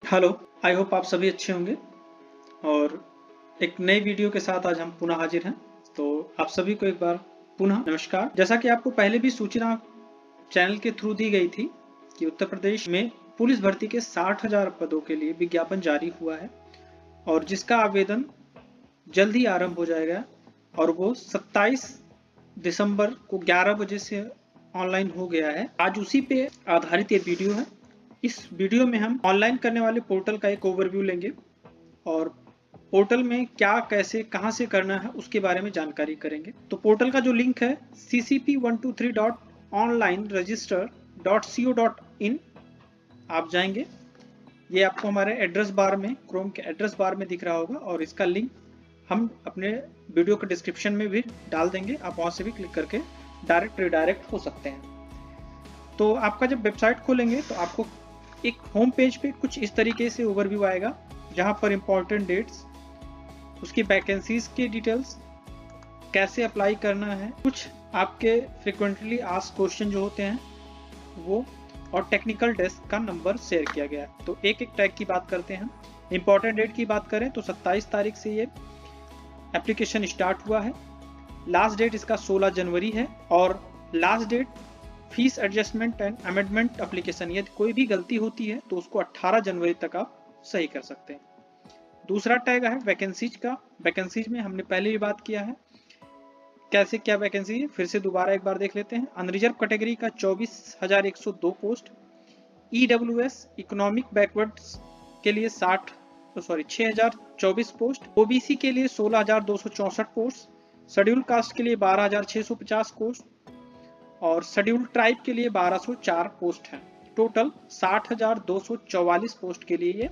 Hello, I hope आप सभी अच्छे होंगे और एक नई वीडियो के साथ आज हम पुनः हाजिर हैं। तो आप सभी को एक बार पुनः नमस्कार। जैसा कि आपको पहले भी सूचना चैनल के थ्रू दी गई थी कि उत्तर प्रदेश में पुलिस भर्ती के 60,000 पदों के लिए विज्ञापन जारी हुआ है और जिसका आवेदन जल्द ही आरंभ हो जाएगा और वो 27 दिसंबर को 11 बजे से ऑनलाइन हो गया है। आज उसी पे आधारित ये वीडियो है। इस वीडियो में हम ऑनलाइन करने वाले पोर्टल का एक ओवरव्यू लेंगे और पोर्टल में क्या कैसे कहां से करना है उसके बारे में जानकारी करेंगे। तो पोर्टल का जो लिंक है ccp123.onlineregister.co.in, आप जाएंगे, ये आपको हमारे एड्रेस बार में, क्रोम के एड्रेस बार में दिख रहा होगा और इसका लिंक हम अपने वीडियो के डिस्क्रिप्शन में भी डाल देंगे। आप वहां से भी क्लिक करके डायरेक्ट रिडायरेक्ट हो सकते हैं। तो आपका जब वेबसाइट खोलेंगे तो आपको एक होम पेज पे कुछ इस तरीके से ओवरव्यू आएगा, जहां पर इंपॉर्टेंट डेट्स, उसकी वैकेंसीज की डिटेल्स, कैसे अप्लाई करना है, कुछ आपके फ्रिक्वेंटली आस्क्ड क्वेश्चन जो होते हैं वो, और टेक्निकल डेस्क का नंबर शेयर किया गया है। तो एक एक टैग की बात करते हैं। इंपॉर्टेंट डेट की बात करें तो 27 तारीख से ये एप्लीकेशन स्टार्ट हुआ है। लास्ट डेट इसका 16 जनवरी है और last date fees adjustment and amendment application, यदि कोई भी गलती होती है तो उसको 18 जनवरी तक आप सही कर सकते हैं। दूसरा टैग है वैकेंसीज का। वैकेंसीज में हमने पहले भी बात किया है कैसे क्या वैकेंसी है, फिर से दोबारा एक बार देख लेते हैं। अनरिजर्व कैटेगरी का 24,102 पोस्ट, ईडब्ल्यूएस इकोनॉमिक बैकवर्ड्स के लिए 6,024 पोस्ट, ओबीसी के लिए 16,264 पोस्ट, शेड्यूल कास्ट के लिए 12,650 पोस्ट और शेड्यूल ट्राइब के लिए 1,204 पोस्ट हैं। टोटल 60,244 पोस्ट के लिए ये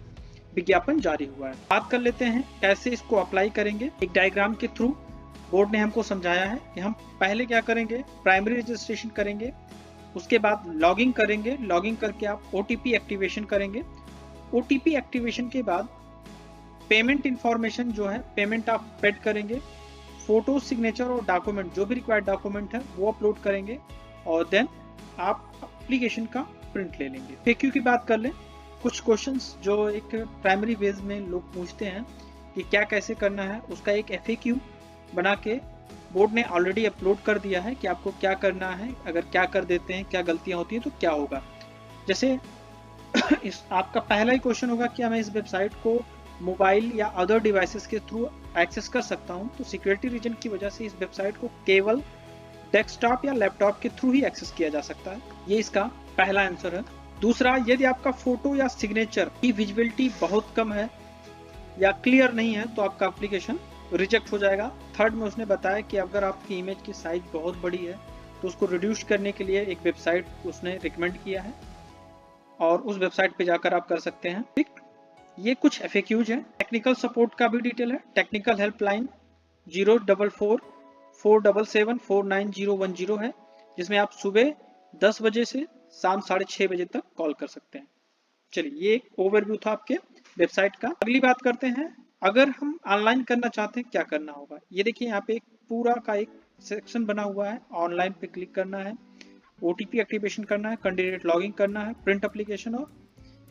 विज्ञापन जारी हुआ है। बात कर लेते हैं कैसे इसको अप्लाई करेंगे। एक डायग्राम के थ्रू बोर्ड ने हमको समझाया है कि हम पहले क्या करेंगे, प्राइमरी रजिस्ट्रेशन करेंगे, उसके बाद लॉगिंग करेंगे, लॉगिंग करके आप ओटीपी एक्टिवेशन करेंगे, ओटीपी एक्टिवेशन के बाद पेमेंट इंफॉर्मेशन जो है पेमेंट आप पेड करेंगे, फोटो, सिग्नेचर और डॉक्यूमेंट जो भी रिक्वायर्ड डॉक्यूमेंट है वो अपलोड करेंगे और देन आप एप्लीकेशन का प्रिंट ले लेंगे। FAQ की बात कर लें। कुछ क्वेश्चंस जो एक प्राइमरी बेस में लोग पूछते हैं कि क्या कैसे करना है, उसका एक FAQ बना के बोर्ड ने ऑलरेडी अपलोड कर दिया है कि आपको क्या करना है, अगर क्या कर देते हैं, क्या गलतियां होती हैं तो क्या होगा। जैसे इस आपका पहला ही क्वेश्चन होगा कि मैं इस वेबसाइट को मोबाइल या अदर डिवाइसेस के थ्रू एक्सेस कर सकता हूं, तो सिक्योरिटी रीजन की वजह से इस वेबसाइट को केवल डेस्कटॉप या लैपटॉप के थ्रू ही एक्सेस किया जा सकता है। ये इसका पहला आंसर है। दूसरा, यदि आपका फोटो या सिग्नेचर की विजिबिलिटी बहुत कम है या क्लियर नहीं है तो आपका एप्लीकेशन रिजेक्ट हो जाएगा। थर्ड में उसने बताया कि अगर आपकी इमेज की साइज बहुत बड़ी है तो उसको रिड्यूस करने के लिए एक वेबसाइट उसने रिकमेंड किया है और उस वेबसाइट पे जाकर आप कर सकते हैं। ठीक, ये कुछ FAQs हैं। टेक्निकल सपोर्ट का भी डिटेल है। टेक्निकल हेल्पलाइन 04447749010 है, जिसमें आप सुबह 10 बजे से शाम 6:30 बजे तक कॉल कर सकते हैं। चलिए, ये एक ओवरव्यू था आपके वेबसाइट का। अगली बात करते हैं, अगर हम ऑनलाइन करना चाहते हैं क्या करना होगा। ये देखिए, यहाँ पे एक पूरा का एक सेक्शन बना हुआ है। ऑनलाइन पे क्लिक करना है, OTP एक्टिवेशन करना है, कैंडिडेट लॉगिंग करना है, प्रिंट एप्लीकेशन, और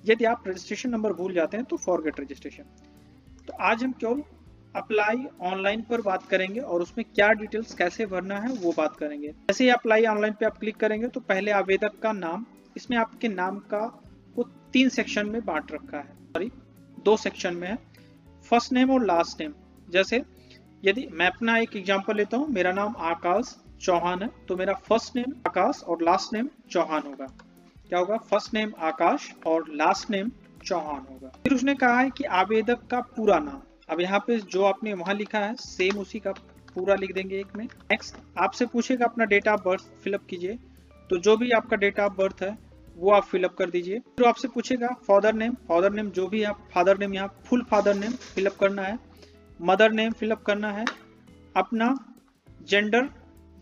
यदि आप रजिस्ट्रेशन नंबर भूल जाते हैं तो फॉरगेट रजिस्ट्रेशन। तो आज हम केवल अप्लाई ऑनलाइन पर बात करेंगे और उसमें क्या डिटेल्स कैसे भरना है वो बात करेंगे। जैसे ही अप्लाई ऑनलाइन पे आप क्लिक करेंगे तो पहले आवेदक का नाम, इसमें आपके नाम का वो 3 सेक्शन में बांट रखा है, सॉरी 2 सेक्शन में है, फर्स्ट नेम और लास्ट नेम। जैसे यदि मैं अपना एक एग्जांपल लेता हूँ, मेरा नाम आकाश चौहान है तो मेरा फर्स्ट नेम आकाश और लास्ट नेम चौहान होगा। क्या होगा, फर्स्ट नेम आकाश और लास्ट नेम चौहान होगा। फिर उसने कहा है कि आवेदक का पूरा नाम, अब यहाँ पे जो आपने वहां लिखा है सेम उसी का पूरा लिख देंगे एक में। नेक्स्ट आपसे पूछेगा अपना डेट ऑफ बर्थ फिलअप कीजिए, तो जो भी आपका डेट ऑफ बर्थ है वो आप फिलअप कर दीजिए। फिर आपसे पूछेगा फादर नेम जो भी आप फादर नेम, यहाँ फुल फादर नेम फिलअप करना है, मदर नेम फिलअप करना है, अपना जेंडर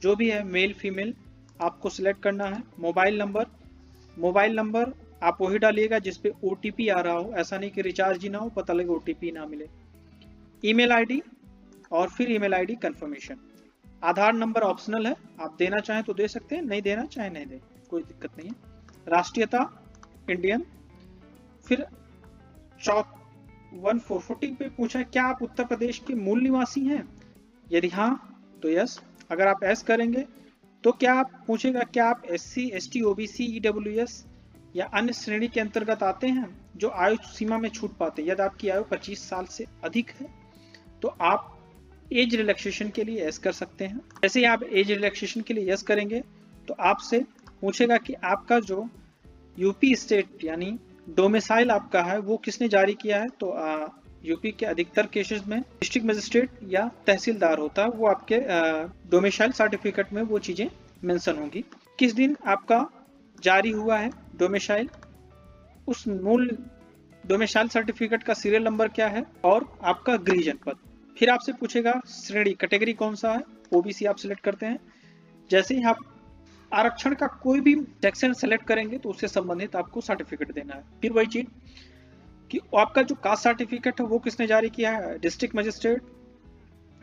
जो भी है मेल फीमेल आपको सिलेक्ट करना है, मोबाइल नंबर आप वही डालिएगा जिसपे OTP आ रहा हो, ऐसा नहीं कि रिचार्ज ही ना हो, पता लगे OTP ना मिले, ईमेल आईडी और फिर ईमेल आईडी कंफर्मेशन। आधार नंबर ऑप्शनल है, आप देना चाहें तो दे सकते हैं, नहीं देना चाहे नहीं दे, कोई दिक्कत नहीं है। राष्ट्रीयता इंडियन, फिर 1440 पे पूछा है क्या आप उत्तर प्रदेश के मूल निवासी हैं? यदि हाँ तो यस। अगर आप एस करेंगे तो क्या आप पूछेगा क्या आप SC ST OBC EWS या अन्य श्रेणी के अंतर्गत आते हैं जो आयु सीमा में छूट पाते हैं। यदि आपकी आयु 25 साल से अधिक है तो आप एज रिलैक्सेशन के लिए यस कर सकते हैं। जैसे ही आप एज रिलैक्सेशन के लिए यस करेंगे तो आपसे पूछेगा कि आपका जो यूपी स्टेट यानी डोमिसाइल आपका है वो किसने जारी किया है। तो यूपी के अधिकतर केसेस में डिस्ट्रिक्ट मजिस्ट्रेट या तहसीलदार होता है, वो आपके डोमिसाइल सर्टिफिकेट में वो चीजें मेंशन होंगी। किस दिन आपका जारी हुआ है डोमिसाइल, उस मूल डोमिसाइल सर्टिफिकेट का सीरियल नंबर क्या है और आपका गृह जनपद। फिर आपसे पूछेगा श्रेणी कैटेगरी कौन सा है, ओबीसी आप सिलेक्ट करते हैं। जैसे ही आप आरक्षण का कोई भी सेक्शन सेलेक्ट करेंगे तो उससे संबंधित आपको सर्टिफिकेट देना है। फिर वही चीज कि आपका जो कास्ट सर्टिफिकेट है वो किसने जारी किया है, district magistrate,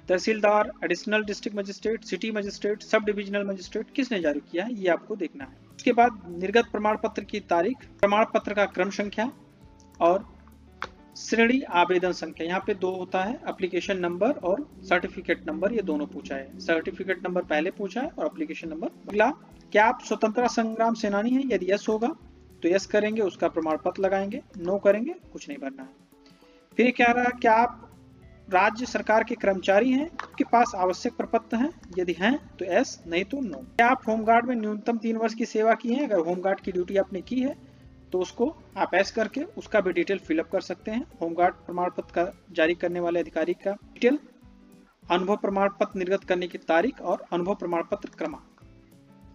tehsildar, additional district magistrate, city magistrate, sub divisional magistrate किसने जारी किया है, ये आपको देखना है। उसके बाद निर्गत प्रमाण पत्र की तारीख, प्रमाण पत्र का क्रम संख्या और श्रेणी आवेदन संख्या। यहाँ पे 2 होता है, एप्लीकेशन नंबर और सर्टिफिकेट नंबर, ये दोनों पूछा है। सर्टिफिकेट नंबर पहले पूछा है और एप्लीकेशन नंबर। अगला, क्या आप स्वतंत्रता संग्राम सेनानी हैं? यदि यस होगा तो यस करेंगे, उसका प्रमाण पत्र लगाएंगे, नो करेंगे कुछ नहीं भरना है। फिर क्या रहा, क्या आप राज्य सरकार के कर्मचारी हैं, आपके पास आवश्यक प्रपत्र हैं? यदि हैं तो यस, नहीं तो नो। क्या आप होमगार्ड में न्यूनतम 3 वर्ष की सेवा की है? अगर होमगार्ड की ड्यूटी आपने की है तो उसको आप एस करके उसका भी डिटेल फिलअप कर सकते हैं। होमगार्ड प्रमाण पत्र का जारी करने वाले अधिकारी का डिटेल, अनुभव प्रमाण पत्र निर्गत करने की तारीख और अनुभव प्रमाण पत्र क्रमांक।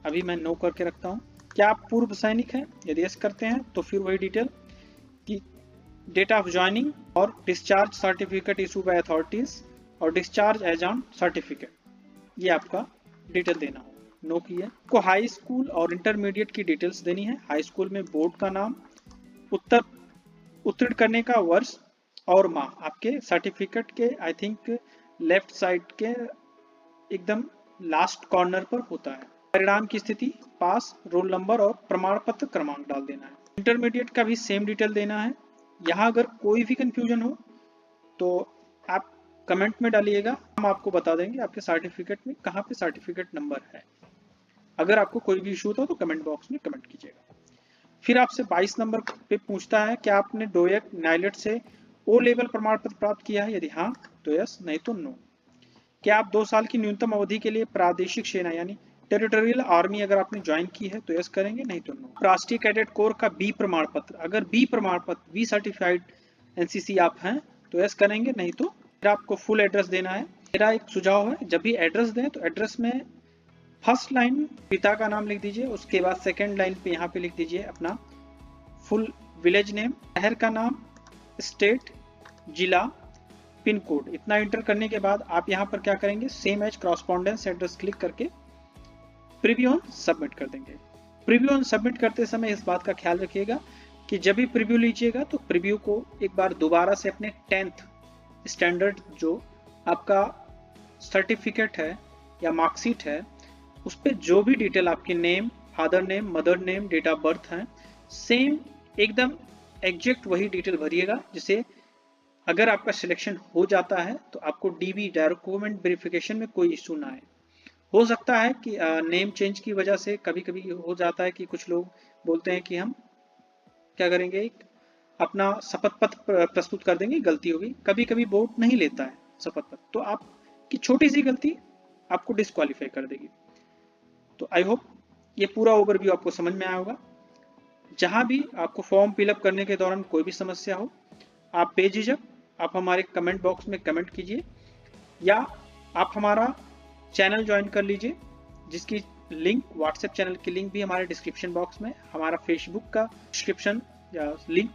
अभी मैं नो करके रखता हूँ। क्या आप पूर्व सैनिक हैं? यदि यस करते हैं तो फिर वही डिटेल कि डेट ऑफ ज्वाइनिंग और discharge certificate issue bye authorities और डिस्चार्ज एज ऑन सर्टिफिकेट, ये आपका डिटेल देना होगा। नो किया। को हाई स्कूल और इंटरमीडिएट की डिटेल्स देनी है। हाई स्कूल में बोर्ड का नाम, उत्तीर्ण करने का वर्ष और माह। आपके सर्टिफिकेट के आई थिंक लेफ्ट साइड के एकदम लास्ट कॉर्नर पर होता है। परिणाम की स्थिति, पास, रोल नंबर और प्रमाण पत्र क्रमांक डाल देना है। इंटरमीडिएट का भी सेम डिटेल देना है। यहाँ अगर कोई भी कंफ्यूजन हो तो आप कमेंट में डालिएगा, हम आपको बता देंगे आपके सर्टिफिकेट में कहाँ पे सर्टिफिकेट नंबर है। अगर आपको कोई भी इशू होता तो कमेंट बॉक्स में कमेंट कीजिएगा। फिर आपसे 22 नंबर पे पूछता है क्या आपने डोएक नाइलेट से ओ लेवल प्रमाण पत्र प्राप्त किया है? यदि हाँ तो यस, नहीं तो नो। क्या आप 2 साल की न्यूनतम अवधि के लिए प्रादेशिक सेना यानी टेरिटोरियल आर्मी अगर आपने ज्वाइन की है तो यस करेंगे, नहीं तो नो। राष्ट्रीय कैडेट कोर का बी प्रमाण पत्र, अगर बी प्रमाण पत्र, बी सर्टिफाइड एनसीसी आप हैं तो यस करेंगे, नहीं तो। फिर आपको फुल एड्रेस देना है। मेरा एक सुझाव है, जब भी एड्रेस दें तो एड्रेस में फर्स्ट लाइन पिता का नाम लिख दीजिए, उसके बाद सेकंड लाइन पे यहाँ पे लिख दीजिए अपना फुल विलेज नेम, शहर का नाम, स्टेट, जिला, पिन कोड। इतना एंटर करने के बाद आप यहाँ पर क्या करेंगे, same as correspondence address click करके प्रीव्यू ऑन सबमिट कर देंगे। प्रीव्यू ऑन सबमिट करते समय इस बात का ख्याल रखिएगा कि जब भी प्रीव्यू लीजिएगा तो प्रीव्यू को एक बार दोबारा से अपने 10th स्टैंडर्ड जो आपका सर्टिफिकेट है या मार्कशीट है उस पर जो भी डिटेल आपकी name, father name, mother name, date of birth है, सेम एकदम एग्जैक्ट वही डिटेल भरिएगा, जिसे अगर आपका सिलेक्शन हो जाता है तो आपको डीबी डॉक्यूमेंट वेरिफिकेशन में कोई इशू ना आए। हो सकता है कि नेम चेंज की वजह से कभी कभी हो जाता है कि कुछ लोग बोलते हैं कि हम क्या करेंगे, अपना शपथ पत्र प्रस्तुत कर देंगे, गलती होगी। कभी कभी बोर्ड नहीं लेता है शपथ पत्र, तो आपकी छोटी सी गलती आपको डिस्क्वालीफाई कर देगी। तो आई होप ये पूरा ओवरव्यू आपको समझ में आया होगा। जहां भी आपको फॉर्म फिलअप करने के दौरान कोई भी समस्या हो, आप बेझिझक आप हमारे कमेंट बॉक्स में कमेंट कीजिए या आप हमारा चैनल ज्वाइन कर लीजिए, जिसकी लिंक, व्हाट्सएप चैनल की लिंक भी हमारे डिस्क्रिप्शन बॉक्स में, हमारा फेसबुक का डिस्क्रिप्शन या लिंक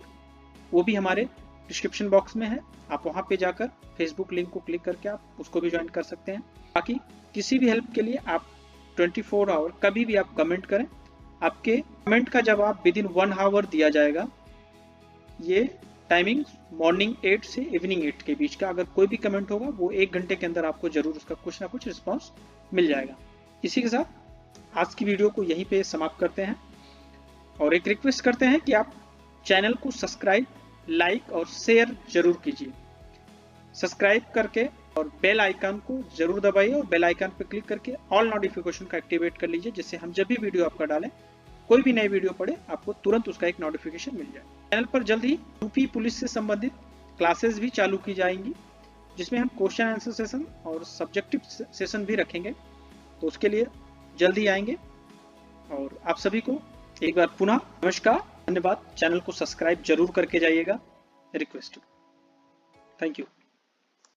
वो भी हमारे डिस्क्रिप्शन बॉक्स में है। आप वहां पे जाकर फेसबुक लिंक को क्लिक करके आप उसको भी ज्वाइन कर सकते हैं। बाकी किसी भी हेल्प के लिए आप 24 आवर कभी भी आप कमेंट करें, आपके कमेंट का जवाब विद इन 1 आवर दिया जाएगा। ये टाइमिंग मॉर्निंग 8 से इवनिंग 8 के बीच का, अगर कोई भी कमेंट होगा वो 1 घंटे के अंदर आपको जरूर उसका कुछ ना कुछ रिस्पॉन्स मिल जाएगा। इसी के साथ आज की वीडियो को यहीं पे समाप्त करते हैं और एक रिक्वेस्ट करते हैं कि आप चैनल को सब्सक्राइब लाइक और शेयर जरूर कीजिए। सब्सक्राइब करके और बेल आइकन को जरूर दबाइए और बेल आइकन पर क्लिक करके ऑल नोटिफिकेशन का एक्टिवेट कर लीजिए, जिससे हम जब भी वीडियो आपका डालें, कोई भी नई वीडियो पड़े, आपको तुरंत उसका एक नोटिफिकेशन मिल जाए। चैनल पर जल्द ही यूपी पुलिस से संबंधित क्लासेस भी चालू की जाएंगी, जिसमें हम क्वेश्चन आंसर सेशन और सब्जेक्टिव सेशन भी रखेंगे, तो उसके लिए जल्द ही आएंगे। और आप सभी को एक बार पुनः नमस्कार, धन्यवाद। चैनल को सब्सक्राइब जरूर करके जाइएगा, रिक्वेस्ट। Thank you.